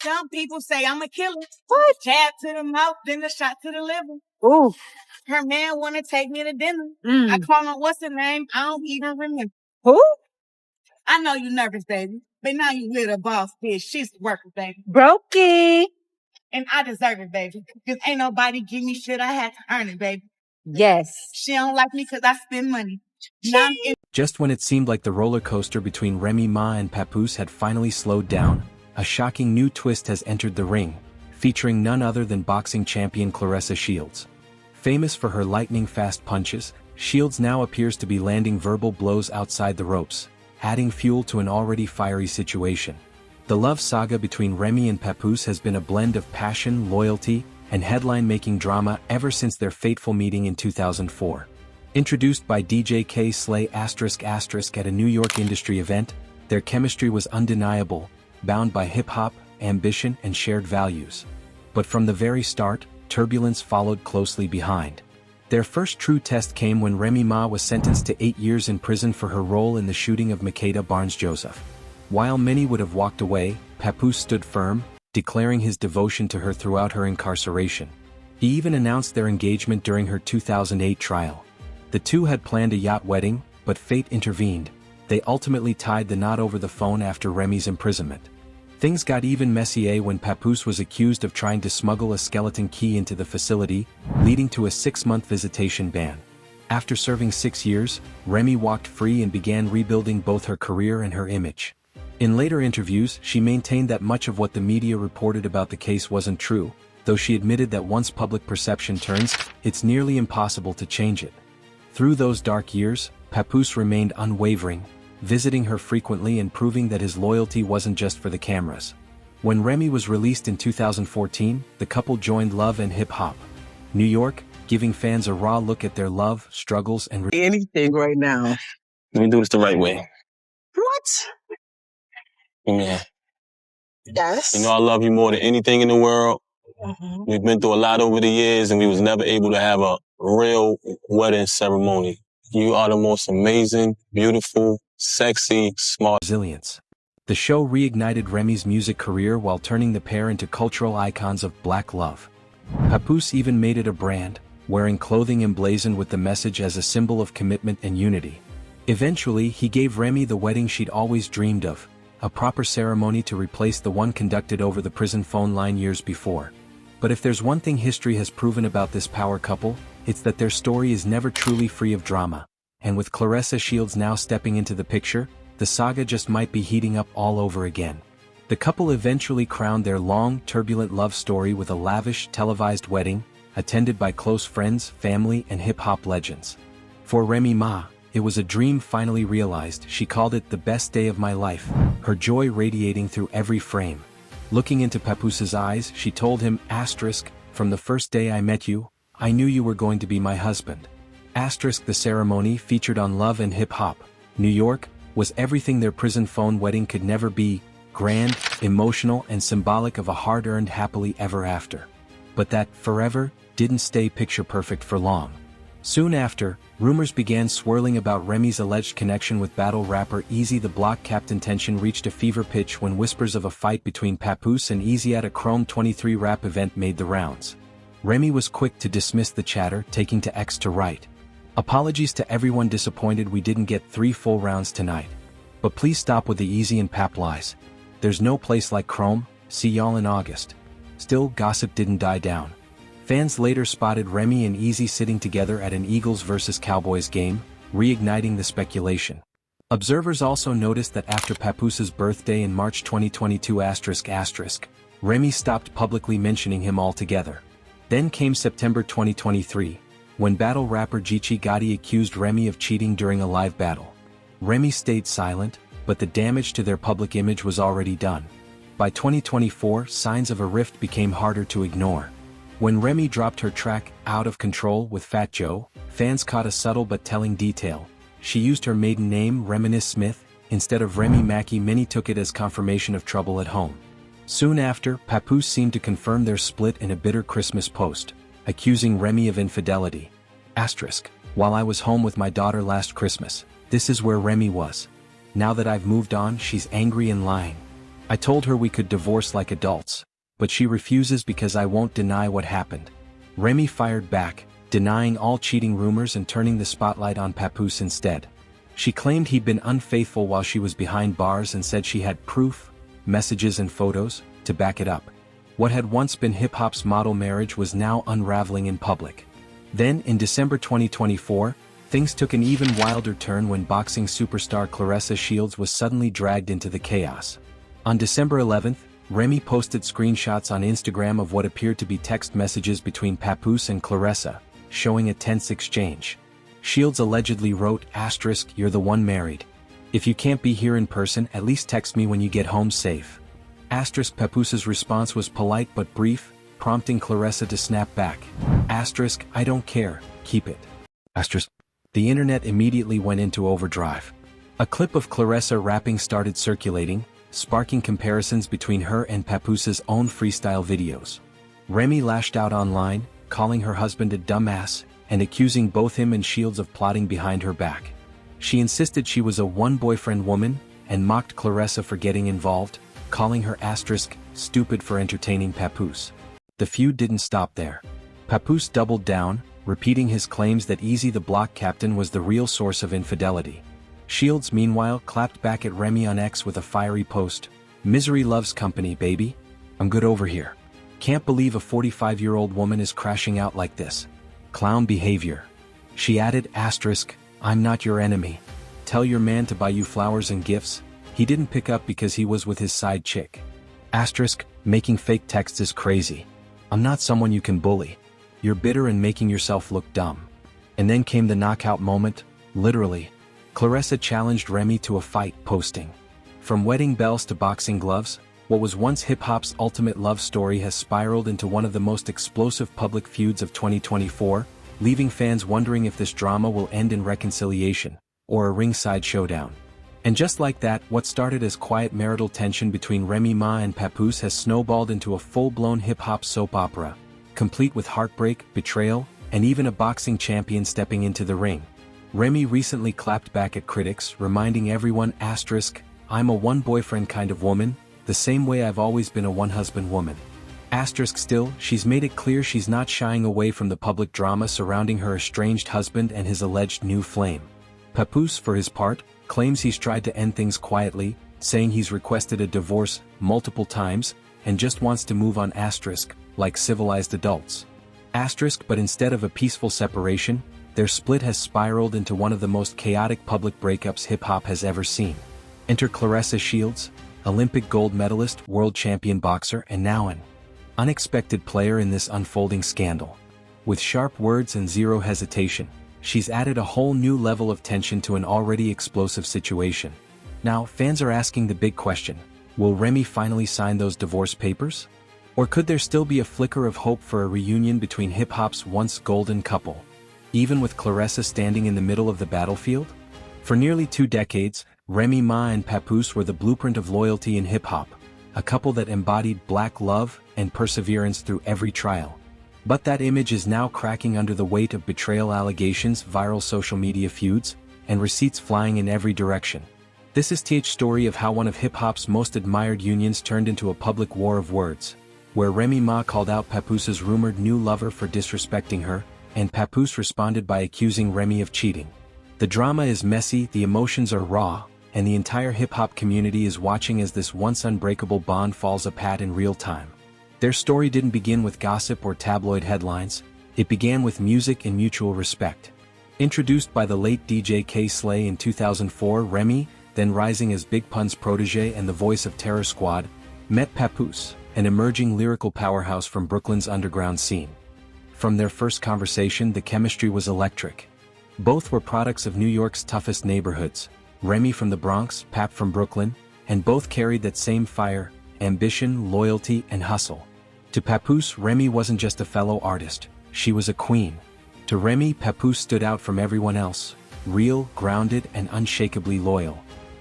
Some people say I'm a killer. What? Jab to the mouth, then a shot to the liver. Ooh. Her man want to take me to dinner. I call him, what's his name? I don't even remember. Who? I know you nervous, baby. But now you with a boss bitch. She's the worker, baby. Brokey. And I deserve it, baby. Because ain't nobody give me shit. I had to earn it, baby. Yes. She don't like me because I spend money. Just when it seemed like the roller coaster between Remy Ma and Papoose had finally slowed down, a shocking new twist has entered the ring, featuring none other than boxing champion Claressa Shields. Famous for her lightning-fast punches, Shields now appears to be landing verbal blows outside the ropes, adding fuel to an already fiery situation. The love saga between Remy and Papoose has been a blend of passion, loyalty, and headline-making drama ever since their fateful meeting in 2004. Introduced by DJ K Slay **** at a New York industry event, their chemistry was undeniable, bound by hip-hop, ambition, and shared values. But from the very start, turbulence followed closely behind. Their first true test came when Remy Ma was sentenced to 8 years in prison for her role in the shooting of Makeda Barnes-Joseph. While many would have walked away, Papoose stood firm, declaring his devotion to her throughout her incarceration. He even announced their engagement during her 2008 trial. The two had planned a yacht wedding, but fate intervened. They ultimately tied the knot over the phone after Remy's imprisonment. Things got even messier when Papoose was accused of trying to smuggle a skeleton key into the facility, leading to a 6-month visitation ban. After serving 6 years, Remy walked free and began rebuilding both her career and her image. In later interviews, she maintained that much of what the media reported about the case wasn't true, though she admitted that once public perception turns, it's nearly impossible to change it. Through those dark years, Papoose remained unwavering, visiting her frequently and proving that his loyalty wasn't just for the cameras. When Remy was released in 2014, the couple joined Love and Hip Hop New York, giving fans a raw look at their love, struggles, and anything right now. Let me do this the right way. What? Yeah. Yes. You know I love you more than anything in the world. Mm-hmm. We've been through a lot over the years and we was never able to have a real wedding ceremony. You are the most amazing, beautiful, sexy, smart. Resilience. The show reignited Remy's music career while turning the pair into cultural icons of Black love. Papoose even made it a brand, wearing clothing emblazoned with the message as a symbol of commitment and unity. Eventually, he gave Remy the wedding she'd always dreamed of, a proper ceremony to replace the one conducted over the prison phone line years before. But if there's one thing history has proven about this power couple, it's that their story is never truly free of drama. And with Claressa Shields now stepping into the picture, the saga just might be heating up all over again. The couple eventually crowned their long, turbulent love story with a lavish, televised wedding, attended by close friends, family, and hip-hop legends. For Remy Ma, it was a dream finally realized. She called it the best day of my life, her joy radiating through every frame. Looking into Papoose's eyes, she told him, "From the first day I met you, I knew you were going to be my husband." The ceremony, featured on Love and Hip Hop New York, was everything their prison phone wedding could never be: grand, emotional, and symbolic of a hard-earned happily ever after. But that forever didn't stay picture-perfect for long. Soon after, rumors began swirling about Remy's alleged connection with battle rapper Eazy the Block. Captain tension reached a fever pitch when whispers of a fight between Papoose and Eazy at a Chrome 23 rap event made the rounds. Remy was quick to dismiss the chatter, taking to X to write, "Apologies to everyone disappointed we didn't get 3 full rounds tonight. But please stop with the Eazy and Pap lies. There's no place like Chrome, see y'all in August." Still, gossip didn't die down. Fans later spotted Remy and Eazy sitting together at an Eagles vs Cowboys game, reigniting the speculation. Observers also noticed that after Papoose's birthday in March 2022 ***, Remy stopped publicly mentioning him altogether. Then came September 2023, when battle rapper Geechee Gotti accused Remy of cheating during a live battle. Remy stayed silent, but the damage to their public image was already done. By 2024, signs of a rift became harder to ignore. When Remy dropped her track, Out of Control, with Fat Joe, fans caught a subtle but telling detail. She used her maiden name, Reminisce Smith, instead of Remy Mackey. Many took it as confirmation of trouble at home. Soon after, Papoose seemed to confirm their split in a bitter Christmas post, accusing Remy of infidelity. "While I was home with my daughter last Christmas, this is where Remy was. Now that I've moved on, she's angry and lying. I told her we could divorce like adults, but she refuses because I won't deny what happened. Remy fired back, denying all cheating rumors and turning the spotlight on Papoose instead. She claimed he'd been unfaithful while she was behind bars and said she had proof, messages and photos, to back it up. What had once been hip-hop's model marriage was now unraveling in public. Then, in December 2024, things took an even wilder turn when boxing superstar Claressa Shields was suddenly dragged into the chaos. On December 11th, Remy posted screenshots on Instagram of what appeared to be text messages between Papoose and Claressa, showing a tense exchange. Shields allegedly wrote, *, "You're the one married. If you can't be here in person, at least text me when you get home safe." *, Papoose's response was polite but brief, prompting Claressa to snap back. *, "I don't care, keep it." The internet immediately went into overdrive. A clip of Claressa rapping started circulating, sparking comparisons between her and Papoose's own freestyle videos. Remy lashed out online, calling her husband a dumbass, and accusing both him and Shields of plotting behind her back. She insisted she was a one-boyfriend woman, and mocked Claressa for getting involved, calling her * "stupid for entertaining Papoose." The feud didn't stop there. Papoose doubled down, repeating his claims that Easy the Block Captain was the real source of infidelity. Shields meanwhile clapped back at Remy on X with a fiery post, "Misery loves company, baby. I'm good over here. Can't believe a 45-year-old woman is crashing out like this. Clown behavior." She added, *, "I'm not your enemy. Tell your man to buy you flowers and gifts. He didn't pick up because he was with his side chick." *, "Making fake texts is crazy. I'm not someone you can bully. You're bitter and making yourself look dumb." And then came the knockout moment, literally. Claressa challenged Remy to a fight, posting, "From wedding bells to boxing gloves, what was once hip-hop's ultimate love story has spiraled into one of the most explosive public feuds of 2024, leaving fans wondering if this drama will end in reconciliation, or a ringside showdown." And just like that, what started as quiet marital tension between Remy Ma and Papoose has snowballed into a full-blown hip-hop soap opera, complete with heartbreak, betrayal, and even a boxing champion stepping into the ring. Remy recently clapped back at critics, reminding everyone, *, "I'm a one-boyfriend kind of woman, the same way I've always been a one-husband woman." Still, she's made it clear she's not shying away from the public drama surrounding her estranged husband and his alleged new flame. Papoose, for his part, claims he's tried to end things quietly, saying he's requested a divorce multiple times, and just wants to move on *, like civilized adults. But instead of a peaceful separation, their split has spiraled into one of the most chaotic public breakups hip-hop has ever seen. Enter Claressa Shields, Olympic gold medalist, world champion boxer, and now an unexpected player in this unfolding scandal. With sharp words and zero hesitation, she's added a whole new level of tension to an already explosive situation. Now, fans are asking the big question, will Remy finally sign those divorce papers? Or could there still be a flicker of hope for a reunion between hip-hop's once golden couple, even with Claressa standing in the middle of the battlefield? For nearly 2 decades, Remy Ma and Papoose were the blueprint of loyalty in hip-hop, a couple that embodied black love and perseverance through every trial. But that image is now cracking under the weight of betrayal allegations, viral social media feuds, and receipts flying in every direction. This is TH's story of how one of hip-hop's most admired unions turned into a public war of words, where Remy Ma called out Papoose's rumored new lover for disrespecting her, and Papoose responded by accusing Remy of cheating. The drama is messy, the emotions are raw, and the entire hip-hop community is watching as this once unbreakable bond falls apart in real time. Their story didn't begin with gossip or tabloid headlines, it began with music and mutual respect. Introduced by the late DJ K Slay in 2004, Remy, then rising as Big Pun's protege and the voice of Terror Squad, met Papoose, an emerging lyrical powerhouse from Brooklyn's underground scene. From their first conversation, the chemistry was electric. Both were products of New York's toughest neighborhoods, Remy from the Bronx, Pap from Brooklyn, and both carried that same fire, ambition, loyalty, and hustle. To Papoose, Remy wasn't just a fellow artist, she was a queen. To Remy, Papoose stood out from everyone else, real, grounded, and unshakably loyal.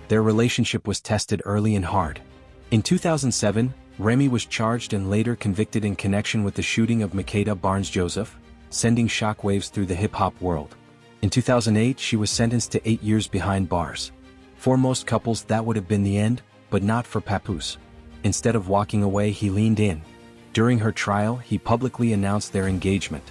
Their relationship was tested early and hard. In 2007, Remy was charged and later convicted in connection with the shooting of Makeda Barnes-Joseph, sending shockwaves through the hip-hop world. In 2008, she was sentenced to 8 years behind bars. For most couples, that would have been the end, but not for Papoose. Instead of walking away, he leaned in. During her trial, he publicly announced their engagement.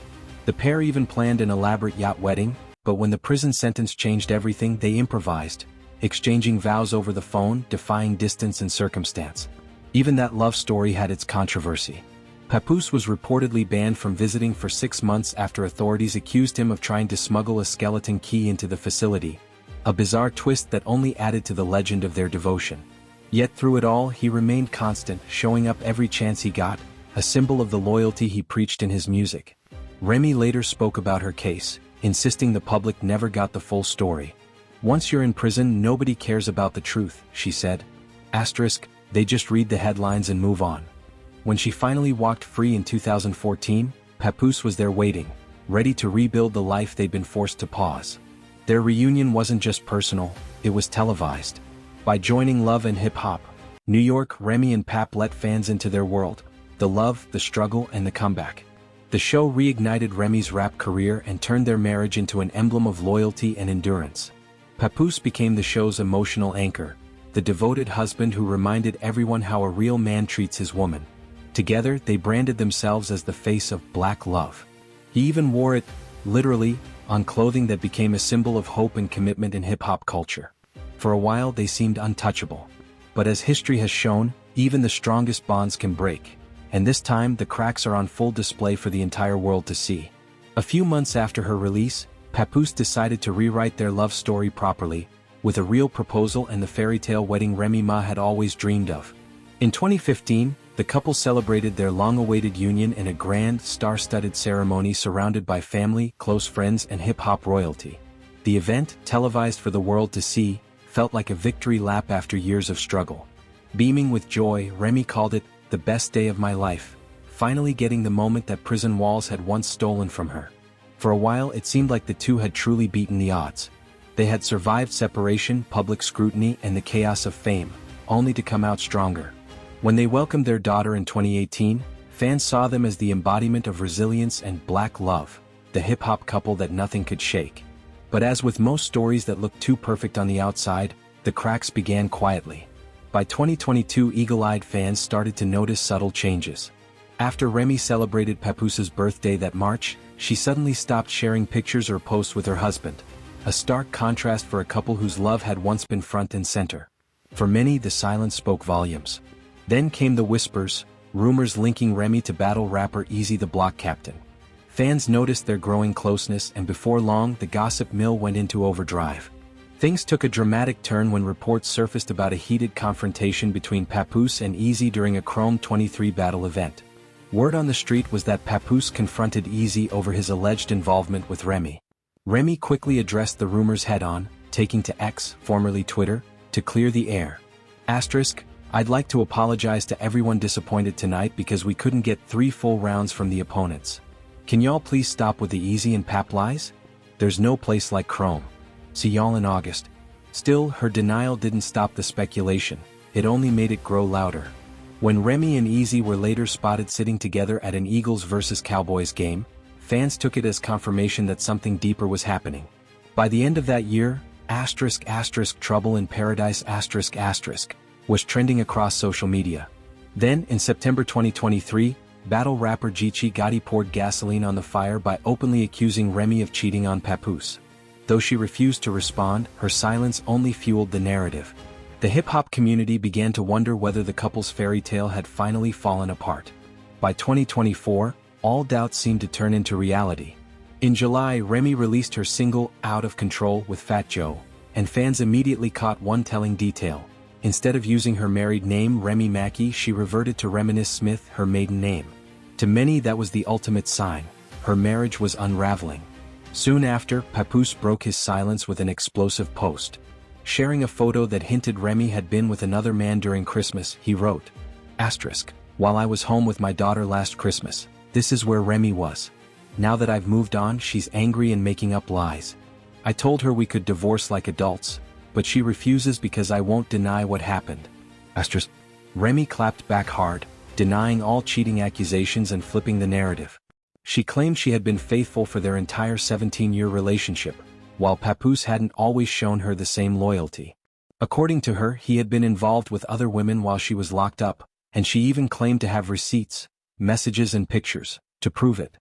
The pair even planned an elaborate yacht wedding, but when the prison sentence changed everything, they improvised, exchanging vows over the phone, defying distance and circumstance. Even that love story had its controversy. Papoose was reportedly banned from visiting for 6 months after authorities accused him of trying to smuggle a skeleton key into the facility, a bizarre twist that only added to the legend of their devotion. Yet through it all, he remained constant, showing up every chance he got, a symbol of the loyalty he preached in his music. Remy later spoke about her case, insisting the public never got the full story. "Once you're in prison, nobody cares about the truth," she said. They just read the headlines and move on. When she finally walked free in 2014, Papoose was there waiting, ready to rebuild the life they'd been forced to pause. Their reunion wasn't just personal, it was televised. By joining Love and Hip Hop, New York, Remy and Pap let fans into their world, the love, the struggle, and the comeback. The show reignited Remy's rap career and turned their marriage into an emblem of loyalty and endurance. Papoose became the show's emotional anchor, the devoted husband who reminded everyone how a real man treats his woman. Together, they branded themselves as the face of Black love. He even wore it, literally, on clothing that became a symbol of hope and commitment in hip-hop culture. For a while, they seemed untouchable. But as history has shown, even the strongest bonds can break. And this time, the cracks are on full display for the entire world to see. A few months after her release, Papoose decided to rewrite their love story properly, with a real proposal and the fairy tale wedding Remy Ma had always dreamed of. In 2015, the couple celebrated their long-awaited union in a grand, star-studded ceremony surrounded by family, close friends, and hip-hop royalty. The event, televised for the world to see, felt like a victory lap after years of struggle. Beaming with joy, Remy called it, "the best day of my life," finally getting the moment that prison walls had once stolen from her. For a while, it seemed like the two had truly beaten the odds. They had survived separation, public scrutiny, and the chaos of fame, only to come out stronger. When they welcomed their daughter in 2018, fans saw them as the embodiment of resilience and Black love, the hip-hop couple that nothing could shake. But as with most stories that look too perfect on the outside, the cracks began quietly. By 2022, eagle-eyed fans started to notice subtle changes. After Remy celebrated Papoose's birthday that March, she suddenly stopped sharing pictures or posts with her husband, a stark contrast for a couple whose love had once been front and center. For many, the silence spoke volumes. Then came the whispers, rumors linking Remy to battle rapper Eazy the Block Captain. Fans noticed their growing closeness, and before long, the gossip mill went into overdrive. Things took a dramatic turn when reports surfaced about a heated confrontation between Papoose and Eazy during a Chrome 23 battle event. Word on the street was that Papoose confronted Eazy over his alleged involvement with Remy. Remy quickly addressed the rumors head-on, taking to X, formerly Twitter, to clear the air. "I'd like to apologize to everyone disappointed tonight because we couldn't get 3 full rounds from the opponents. Can y'all please stop with the Eazy and Pap lies? There's no place like Chrome. See y'all in August." Still, her denial didn't stop the speculation, it only made it grow louder. When Remy and Eazy were later spotted sitting together at an Eagles vs Cowboys game, fans took it as confirmation that something deeper was happening. By the end of that year, Trouble in Paradise was trending across social media. Then, in September 2023, battle rapper Geechee Gotti poured gasoline on the fire by openly accusing Remy of cheating on Papoose. Though she refused to respond, her silence only fueled the narrative. The hip-hop community began to wonder whether the couple's fairy tale had finally fallen apart. By 2024, all doubts seemed to turn into reality. In July, Remy released her single, Out of Control, with Fat Joe, and fans immediately caught one telling detail. Instead of using her married name Remy Mackey, she reverted to Reminisce Smith, her maiden name. To many, that was the ultimate sign. Her marriage was unraveling. Soon after, Papoose broke his silence with an explosive post. Sharing a photo that hinted Remy had been with another man during Christmas, he wrote, "While I was home with my daughter last Christmas, this is where Remy was. Now that I've moved on, she's angry and making up lies. I told her we could divorce like adults, but she refuses because I won't deny what happened." Remy clapped back hard, denying all cheating accusations and flipping the narrative. She claimed she had been faithful for their entire 17-year relationship, while Papoose hadn't always shown her the same loyalty. According to her, he had been involved with other women while she was locked up, And she even claimed to have receipts, messages and pictures to prove it.